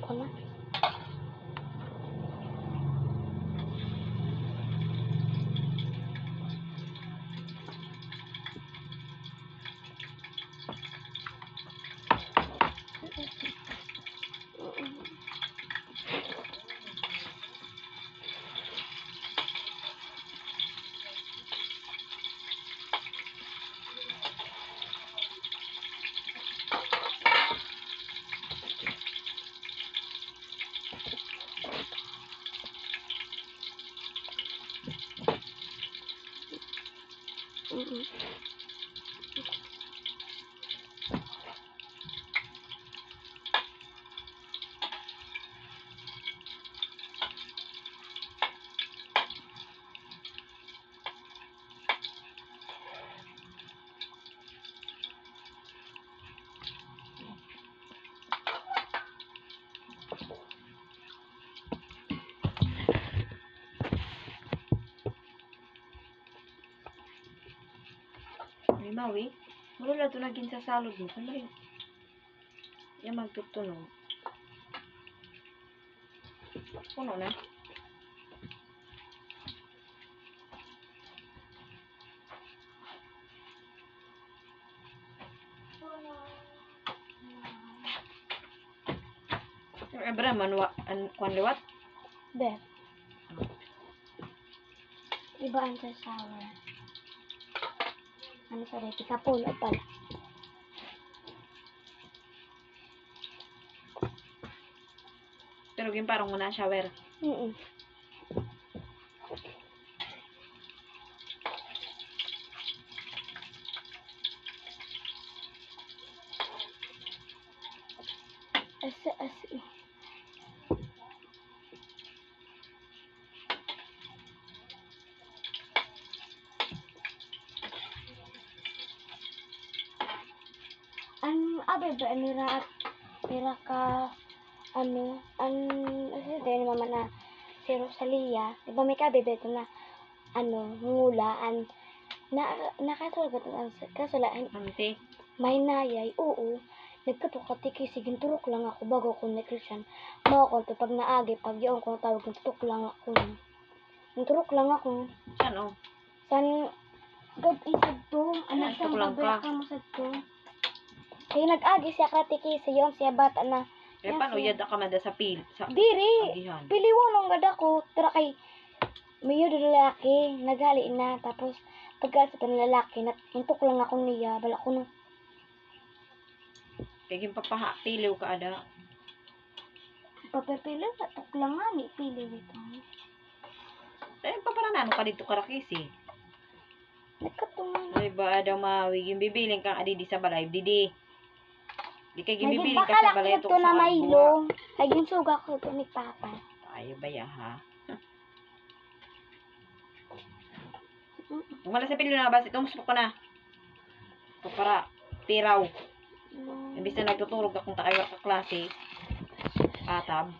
Ko na. Ay, Mawi, wala ito naging sa salod mo. Ano rin? Yan magtutunog. Puno na. Yung ebra, kwan liwat? Be. Iba ang sour. Ano sa rin? Kapulo pala. Pero yung parang muna shower. Asi. Abe ba nira ka din mama na si Rosalia, di ba may kabebe ito na ngulaan na nakatulog ang kasulaan Ante. may nayay, oo, nagkatukatiki, sige, turok lang ako bago ako na Christian, mao ko to pag naagi, pag yun ko tawag, tutok lang ako, turok lang ako, Saan o? san, isad to, anak Tutok siyang lang babaya ka. ka mo sad to, kaya nag-agi siya katiki, siya siya bata na, Kaya paano yada ka mada sa diri, agihan? piliwan ang gada ko, tara kay, mayo do lalaki, nagali na, tapos, pagka sa lalaki, intok lang ako niya, bala ko nung, Kaya yung papahapiliw ka ada. papapiliw, natok lang nga, ni piliw ito. Dahil paparanano ka dito karakisi. Nagkatungan. Ay ba daw Mawi, yung bibiling kang adidi sa balay, didi. Di kay gibibiling ka Bakala sa balay ko ito ito na sa Milo. Naging suga ko ito ni Papa. Tayo ba ya ha? Kung wala sa pili na bas, ito muspo ko na. Para piraw. Imbis na nagtuturog akong takay ka klase. Atab.